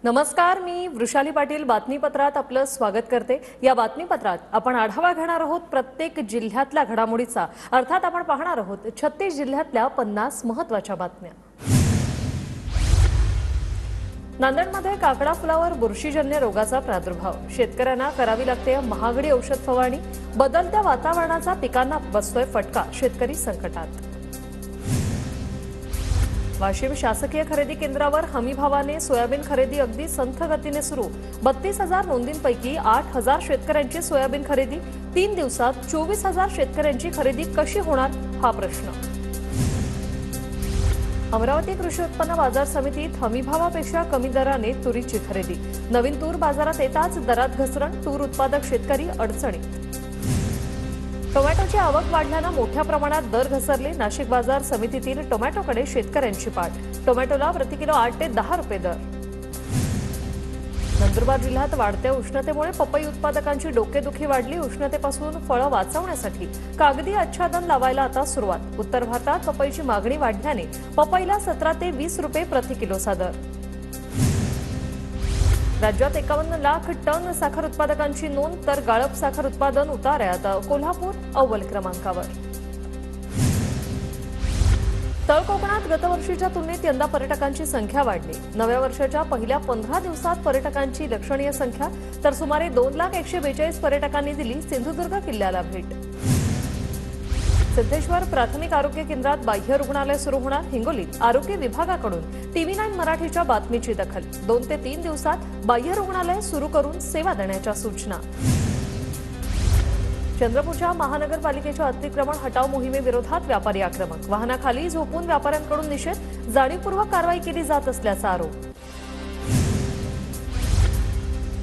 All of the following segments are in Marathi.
नमस्कार, मी वृषाली पाटील बातमीपत्रात आपलं स्वागत करते। या बातमीपत्रात आपण आढावा घेणार आहोत प्रत्येक जिल्ह्यातल्या घडामोडीचा। अर्थात आपण पाहणार आहोत 36 जिल्ह्यातल्या 50 महत्त्वाच्या बातम्या। नांदेडमध्ये काकडा फुलावर बुरशीजन्य रोगाचा प्रादुर्भाव, शेतकऱ्यांना करावी लागते महागडी औषध फवारणी, बदलत्या वातावरणाचा पिकांना बसतोय फटका, शेतकरी संकटात। वाशिम शासकीय खरेदी केंद्रावर हमीभावाने सोयाबीन खरेदी अगदी संथ गतीने सुरू। 32,000 नोंदींपैकी 8,000 शेतकऱ्यांची सोयाबीन खरेदी। 3 दिवसात 24,000 शेतकऱ्यांची खरेदी कशी होणार हा प्रश्न। अमरावती कृषी उत्पन्न बाजार समितीत हमीभावापेक्षा कमी दराने तुरीची खरेदी। नवीन तूर बाजारात येताच दरात घसरण, तूर उत्पादक शेतकरी अडचणीत। टोमॅटोची आवक वाढल्याने मोठ्या प्रमाणात दर घसरले। नाशिक बाजार समितीतील टोमॅटोकडे शेतकऱ्यांची पाठ। टोमॅटोला प्रति किलो 8 ते 10 रुपये दर। नंदुरबार जिल्ह्यात वाढत्या उष्णतेमुळे पपई उत्पादकांची डोकेदुखी वाढली। उष्णतेपासून फळं वाचवण्यासाठी कागदी आच्छादन लावायला आता सुरुवात। उत्तर भारतात पपईची मागणी वाढल्याने पपईला 17 ते 20 रुपये प्रति किलोचा दर। राज्यात 51 लाख टन साखर उत्पादकांची नोंद, तर गाळप साखर उत्पादन उतार्यात कोल्हापूर अव्वल क्रमांकावर। तळ कोकणात गतवर्षीच्या तुलनेत यंदा पर्यटकांची संख्या वाढली। नव्या वर्षाच्या पहिल्या 15 दिवसात पर्यटकांची लक्षणीय संख्या, तर सुमारे 2,142,000 पर्यटकांनी दिली सिंधुदुर्ग किल्ल्याला भेट। सिद्धेश्वर प्राथमिक आरोग्य केंद्रात बाह्य रुग्णालय सुरू होणार। हिंगोलीत आरोग्य विभागाकडून TV9 मराठीच्या बातमीची दखल। 2 ते 3 दिवसात बाह्य रुग्णालय सुरू करून सेवा देण्याच्या सूचना। चंद्रपूरच्या महानगरपालिकेच्या अतिक्रमण हटाव मोहिमेविरोधात व्यापारी आक्रमक। वाहनाखाली झोपून व्यापाऱ्यांकडून निषेध, जाणीवपूर्वक कारवाई केली जात असल्याचा आरोप।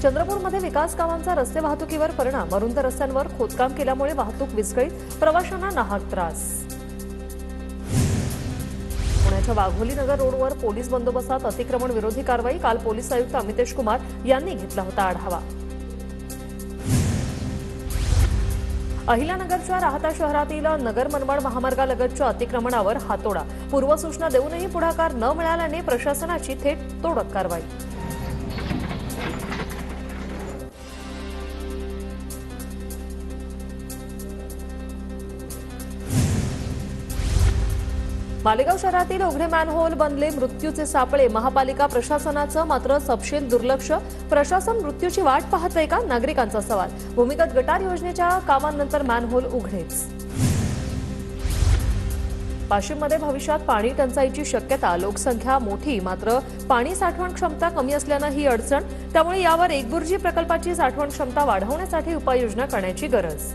चंद्रपूरमध्ये विकास कामांचा रस्ते वाहतुकीवर परिणाम। अरुंद रस्त्यांवर खोदकाम केल्यामुळे वाहतूक विस्कळीत, प्रवाशांना नाहक त्रास। पुण्याच्या वाघोली नगर रोडवर पोलीस बंदोबस्तात अतिक्रमण विरोधी कारवाई। काल पोलीस आयुक्त अमितेश कुमार यांनी घेतला होता आढावा। अहिल्यानगरच्या राहता शहरातील नगर मनमाड महामार्गालगतच्या अतिक्रमणावर हातोडा। पूर्वसूचना देऊनही पुढाकार न मिळाल्याने प्रशासनाची थेट तोडक कारवाई। मालेगाव शहरातील उघडे मॅनहोल बनले मृत्यूचे सापळे। महापालिका प्रशासनाचं मात्र सपशेल दुर्लक्ष। प्रशासन मृत्यूची वाट पाहतंय का, नागरिकांचा सवाल। भूमिगत गटार योजनेच्या कामांनंतर मॅनहोल उघडेच। वाशिममध्ये भविष्यात पाणी टंचाईची शक्यता। लोकसंख्या मोठी, मात्र पाणी साठवण क्षमता कमी असल्यानं ही अडचण। त्यामुळे यावर एकबुर्जी प्रकल्पाची साठवण क्षमता वाढवण्यासाठी उपाययोजना करण्याची गरज।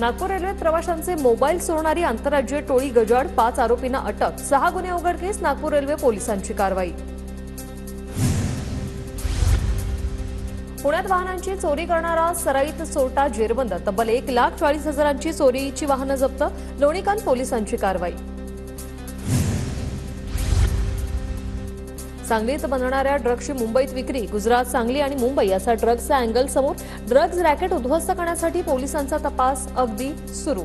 नागपूर रेल्वेत प्रवाशांचे मोबाईल चोरणारी आंतरराज्यीय टोळी गजाआड, 5 आरोपींना अटक। 6 गुन्हे उघडकीस, नागपूर रेल्वे पोलिसांची कारवाई। पुण्यात वाहनांची चोरी करणारा सराईत चोरटा जेरबंद। तब्बल 1,40,000ची चोरीची वाहनं जप्त। लोणीकांत पोलिसांची कारवाई। सांगलीत बनणाऱ्या ड्रग्सची मुंबईत विक्री। गुजरात, सांगली आणि मुंबई असा ड्रग्सचा अँगल समोर। ड्रग्ज रॅकेट उद्ध्वस्त करण्यासाठी पोलिसांचा तपास अगदी सुरू।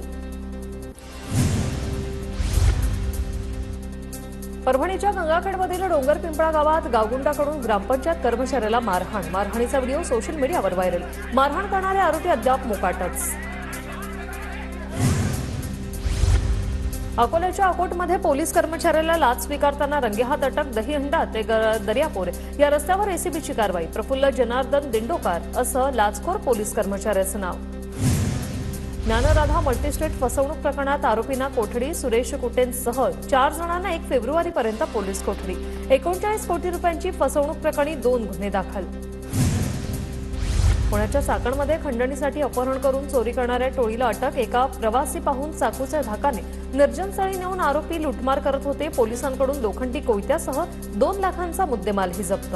परभणीच्या गंगाखेडमधील डोंगर पिंपळा गावात गावगुंडाकडून ग्रामपंचायत कर्मचाऱ्याला मारहाण। मारहाणीचा व्हिडिओ सोशल मीडियावर व्हायरल। मारहाण करणारे आरोपी अद्याप मोकाटच। अकोल्याच्या अकोटमध्ये पोलीस कर्मचाऱ्याला लाच स्वीकारताना रंगेहात अटक। दहीहंडा ते दर्यापूर या रस्त्यावर एसीबीची कारवाई। प्रफुल्ल जनार्दन दिंडोकार असं लाचखोर पोलीस कर्मचाऱ्याचं नाव। ज्ञानराधा मल्टीस्टेट फसवणूक प्रकरणात आरोपींना कोठडी। सुरेश कुटेंसह 4 जणांना 1 फेब्रुवारीपर्यंत पोलीस कोठडी। 39 कोटी रुपयांची फसवणूक प्रकरणी 2 गुन्हे दाखल। पुण्याच्या चाकणमध्ये खंडणीसाठी अपहरण करून चोरी करणाऱ्या टोळीला अटक। एका प्रवासी पाहून चाकूच्या धाकाने निर्जनस्थळी नेऊन आरोपी लुटमार करत होते। पोलिसांकडून लोखंडी कोयत्यासह 2 लाखांचा मुद्देमालही जप्त।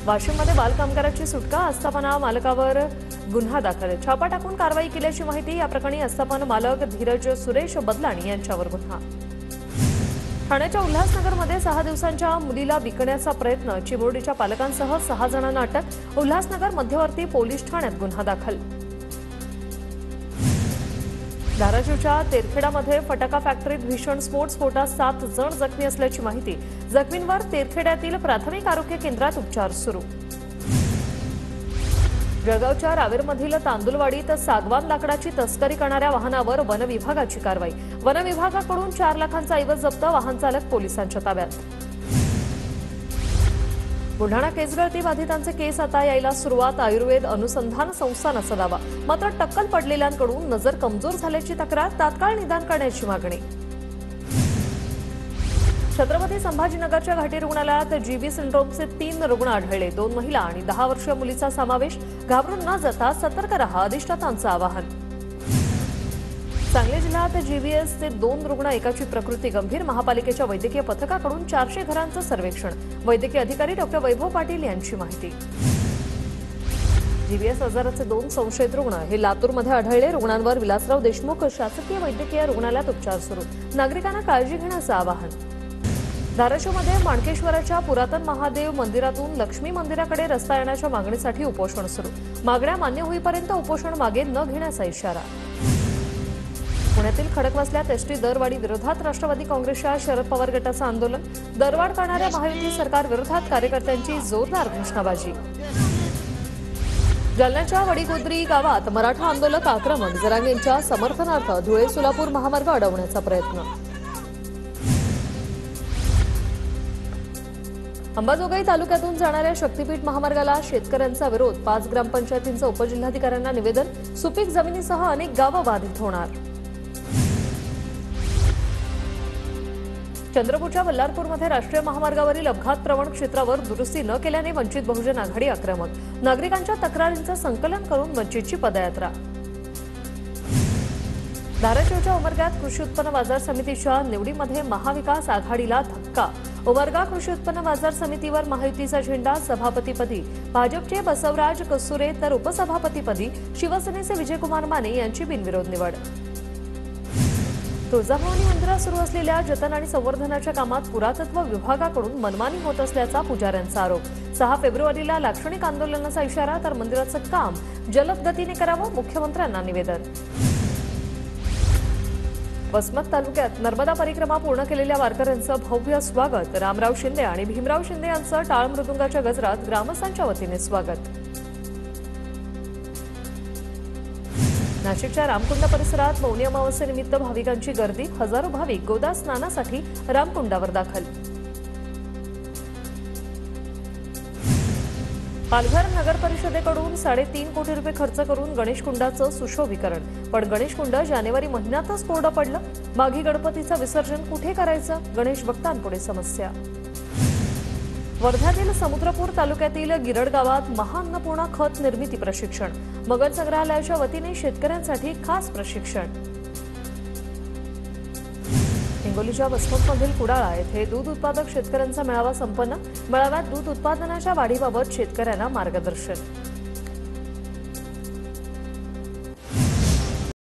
वाशिममध्ये बालकामगाराची सुटका। आस्थापना मालकावर गुन्हा दाखल। छापा टाकून कारवाई केल्याची माहिती। या प्रकरणी आस्थापना मालक धीरज सुरेश बदलाणी यांच्यावर गुन्हा। ठाण्याच्या उल्हासनगरमध्ये 6 दिवसांच्या मुलीला विकण्याचा प्रयत्न। चिमुरडीच्या पालकांसह 6 जणांना अटक। उल्हासनगर मध्यवर्ती पोलीस ठाण्यात गुन्हा दाखल। धाराशिवच्या तेरखेडामध्ये फटाका फॅक्टरीत भीषण स्फोटात 7 जण जखमी असल्याची माहिती. जखमींवर तेरखेड्यातील प्राथमिक आरोग्य केंद्रात उपचार सुरू. जळगावच्या रावेरमधील तांदुलवाडीत सागवान लाकडाची तस्करी करणाऱ्या वाहनावर वन विभागाची कारवाई. वन विभागाकडून 4 लाखांचा ऐवज जप्त. वाहन चालक पोलिसांच्या ताब्यात. बुलढाणा केसगळती बाधितांचे केस आता यायला सुरुवात. आयुर्वेद अनुसंधान संस्थानाचा दावा. मात्र टक्कल पडलेल्यांकडून नजर कमजोर झाल्याची तक्रार. तात्काळ निदान करण्याची मागणी. छत्रपती संभाजीनगरच्या घाटी रुग्णालयात जीबी सिंड्रोमचे 3 रुग्ण आढळले. 2 महिला आणि 10 वर्षीय मुलीचा समावेश. घाबरून न जाता सतर्क रहा, अधिष्ठातांचं आवाहन. सांगली जिल्ह्यात जीबीएसचे 2 रुग्ण, एकाची प्रकृती गंभीर. महापालिकेच्या वैद्यकीय पथकाकडून 400 घरांचं सर्वेक्षण. वैद्यकीय अधिकारी डॉ. वैभव पाटील यांची माहिती. जीबीएस आजाराचे 2 संशयित रुग्ण हे लातूरमध्ये आढळले. रुग्णांवर विलासराव देशमुख शासकीय वैद्यकीय रुग्णालयात उपचार सुरू. नागरिकांना काळजी घेण्याचं आवाहन. धाराशिवमध्ये माणकेश्वराच्या पुरातन महादेव मंदिरातून लक्ष्मी मंदिराकडे रस्ता येण्याच्या मागणीसाठी उपोषण सुरू. मागण्या मान्य होईपर्यंत उपोषण मागे न घेण्याचा इशारा. पुण्यातील खडकवासल्यात एसटी दरवाढी विरोधात राष्ट्रवादी काँग्रेसच्या शरद पवार गटाचं आंदोलन. दरवाढ करणाऱ्या महायुती सरकार विरोधात कार्यकर्त्यांची जोरदार घोषणाबाजी. जालन्याच्या वडीगोद्री गावात मराठा आंदोलक आक्रमक. जरांगेंच्या समर्थनार्थ धुळे सोलापूर महामार्ग अडवण्याचा प्रयत्न. अंबाजोगाई तालुक्यातून जाणाऱ्या शक्तीपीठ महामार्गाला शेतकऱ्यांचा विरोध. 5 ग्रामपंचायतींचं उपजिल्हाधिकाऱ्यांना निवेदन. सुपीक जमिनीसह अनेक गावं बाधित होणार. चंद्रपूरच्या बल्लारपूरमध्ये राष्ट्रीय महामार्गावरील अपघातप्रवण क्षेत्रावर दुरुस्ती न केल्याने वंचित बहुजन आघाडी आक्रमक. नागरिकांच्या तक्रारींचं संकलन करून वंचितची पदयात्रा. धाराशिवच्या उमरग्यात कृषी उत्पन्न बाजार समितीच्या निवडीमध्ये महाविकास आघाडीला धक्का. उमरगा कृषी उत्पन्न बाजार समितीवर महायुतीचा झेंडा. सभापतीपदी भाजपचे बसवराज कस्तुरे तर उपसभापतीपदी शिवसेनेचे विजयकुमार माने यांची बिनविरोध निवड. तुळजाभवानी मंदिरात सुरू असलेल्या जतन आणि संवर्धनाच्या कामात पुरातत्व विभागाकडून मनमानी होत असल्याचा पुजाऱ्यांचा आरोप. 6 फेब्रुवारीला लाक्षणिक आंदोलनाचा इशारा. तर मंदिराचं काम जलद गतीने करावं, मुख्यमंत्र्यांना निवेदन. वसमत तालुक्यात नर्मदा परिक्रमा पूर्ण केलेल्या वारकऱ्यांचं भव्य स्वागत. रामराव शिंदे आणि भीमराव शिंदे यांचं टाळ मृदुंगाच्या गजरात ग्रामस्थांच्या वतीने स्वागत. नाशिकच्या रामकुंड परिसरात मौनी अमावस्येनिमित्त भाविकांची गर्दी. हजारो भाविक गोदा स्नानासाठी रामकुंडावर दाखल. पालघर नगर परिषदेकडून 3.5 कोटी रुपये खर्च करून गणेशकुंडाचं सुशोभीकरण. पण गणेशकुंड जानेवारी महिन्यातच कोरडं पडलं. माघी गणपतीचं विसर्जन कुठे करायचं? गणेश भक्तांपुढे समस्या. वर्ध्यातील समुद्रपूर तालुक्यातील गिरड गावात महाअन्नपूर्णा खत निर्मिती प्रशिक्षण. मगर संग्रहालयाच्या वतीने शेतकऱ्यांसाठी खास प्रशिक्षण. हिंगोलीच्या वसमतमधील कुडाळा येथे दूध उत्पादक शेतकऱ्यांचा मेळावा संपन्न. मेळाव्यात दूध उत्पादनाच्या वाढीबाबत शेतकऱ्यांना मार्गदर्शन.